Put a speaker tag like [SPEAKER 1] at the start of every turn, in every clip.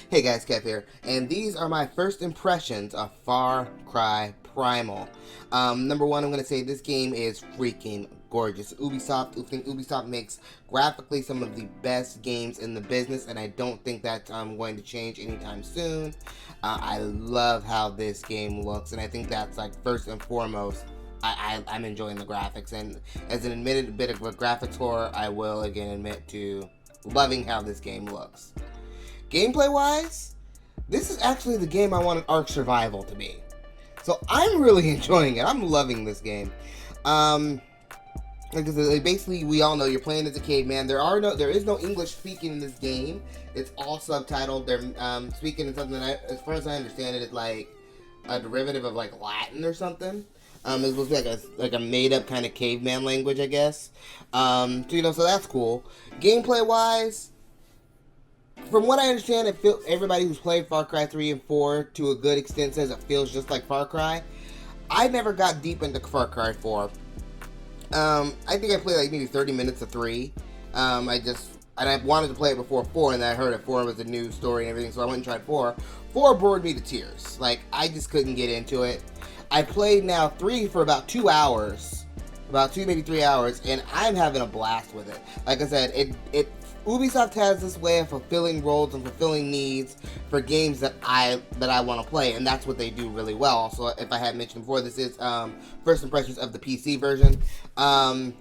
[SPEAKER 1] Hey guys, Kev here, and these are my first impressions of Far Cry Primal. Number one, I'm going to say this game is freaking gorgeous. Ubisoft makes graphically some of the best games in the business, and I don't think that's going to change anytime soon. I love how this game looks, and I think that's like first and foremost. I'm enjoying the graphics, and as an admitted bit of a graphics whore, I will again admit to loving how this game looks. Gameplay wise, this is actually the game I wanted Ark Survival to be. So I'm really enjoying it. I'm loving this game. Because basically we all know you're playing as a caveman. There is no English speaking in this game. It's all subtitled. They're speaking in something that, as far as I understand it, is like a derivative of like Latin or something. It's supposed to be like a made up kind of caveman language, I guess. So that's cool. Gameplay wise, from what I understand, everybody who's played Far Cry 3 and 4 to a good extent says it feels just like Far Cry. I never got deep into Far Cry 4. I think I played like maybe 30 minutes of 3. I wanted to play it before 4, and then I heard that 4 was a new story and everything, so I went and tried 4. 4 bored me to tears. Like, I just couldn't get into it. I played now 3 for about 2 hours. About 2, maybe 3 hours, and I'm having a blast with it. Like I said, Ubisoft has this way of fulfilling roles and fulfilling needs for games that I want to play, and that's what they do really well. Also, if I had mentioned before, this is first impressions of the PC version. So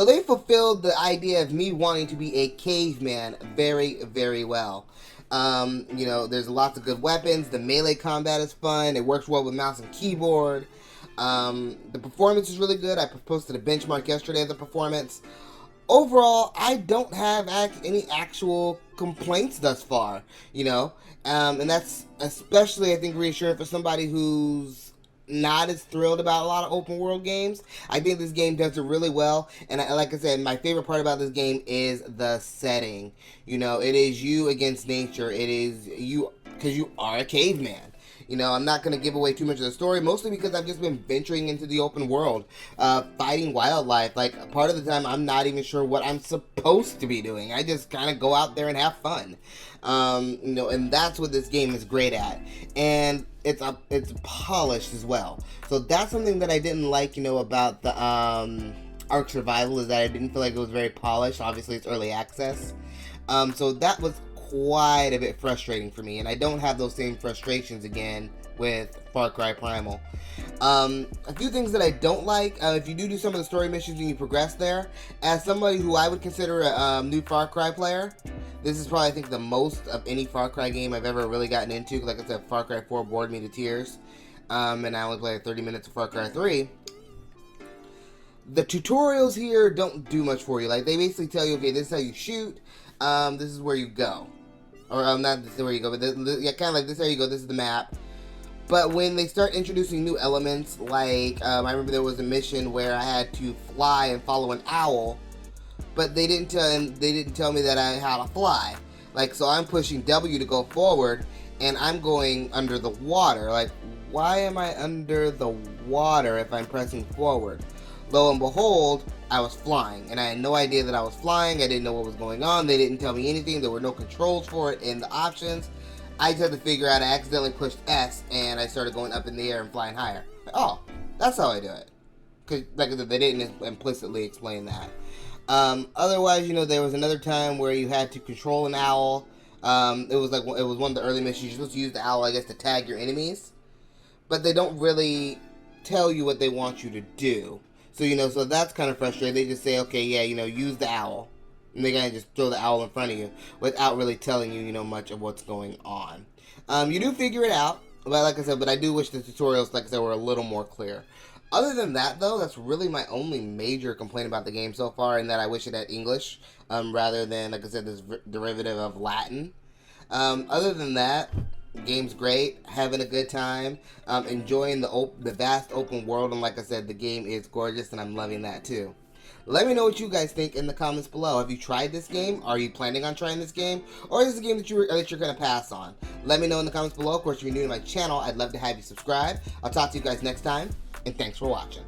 [SPEAKER 1] they fulfilled the idea of me wanting to be a caveman very, very well. There's lots of good weapons. The melee combat is fun. It works well with mouse and keyboard. The performance is really good. I posted a benchmark yesterday of the performance. Overall, I don't have any actual complaints thus far, and that's especially, I think, reassuring for somebody who's not as thrilled about a lot of open world games. I think this game does it really well, and like I said, my favorite part about this game is the setting. It is you against nature. It is you because you are a caveman. I'm not going to give away too much of the story, mostly because I've just been venturing into the open world, fighting wildlife. Like, part of the time, I'm not even sure what I'm supposed to be doing. I just kind of go out there and have fun. And that's what this game is great at. And it's polished as well. So that's something that I didn't like, about the Ark Survival, is that I didn't feel like it was very polished. Obviously, it's early access. So that was quite a bit frustrating for me, and I don't have those same frustrations again with Far Cry Primal. A few things that I don't like, if you do some of the story missions and you progress there, as somebody who I would consider a new Far Cry player, this is probably, I think, the most of any Far Cry game I've ever really gotten into. Like I said, Far Cry 4 bored me to tears, and I only played 30 minutes of Far Cry 3. The tutorials here don't do much for you. Like, they basically tell you, okay, this is how you shoot, this is where you go. Or not this is where you go, but kind of like this is how you go, this is the map. But when they start introducing new elements, like, I remember there was a mission where I had to fly and follow an owl, but they didn't tell me that I had to fly. Like, so I'm pushing W to go forward, and I'm going under the water. Like, why am I under the water if I'm pressing forward? Lo and behold, I was flying, and I had no idea that I was flying. I didn't know what was going on. They didn't tell me anything. There were no controls for it in the options. I just had to figure out. I accidentally pushed S, and I started going up in the air and flying higher. Like, oh, that's how I do it. Because, like I said, they didn't implicitly explain that. Otherwise, there was another time where you had to control an owl. It was one of the early missions. You're supposed to use the owl, I guess, to tag your enemies. But they don't really tell you what they want you to do. So, so that's kind of frustrating. They just say, okay, yeah, use the owl. And they kind of just throw the owl in front of you without really telling you, much of what's going on. You do figure it out, but like I said, but I do wish the tutorials, like I said, were a little more clear. Other than that, though, that's really my only major complaint about the game so far, and that I wish it had English, rather than, like I said, this derivative of Latin. Other than that, game's great, having a good time, enjoying the vast open world, and like I said, the game is gorgeous, and I'm loving that too. Let me know what you guys think in the comments below. Have you tried this game? Are you planning on trying this game? Or is this a game that you're going to pass on? Let me know in the comments below. Of course, if you're new to my channel, I'd love to have you subscribe. I'll talk to you guys next time, and thanks for watching.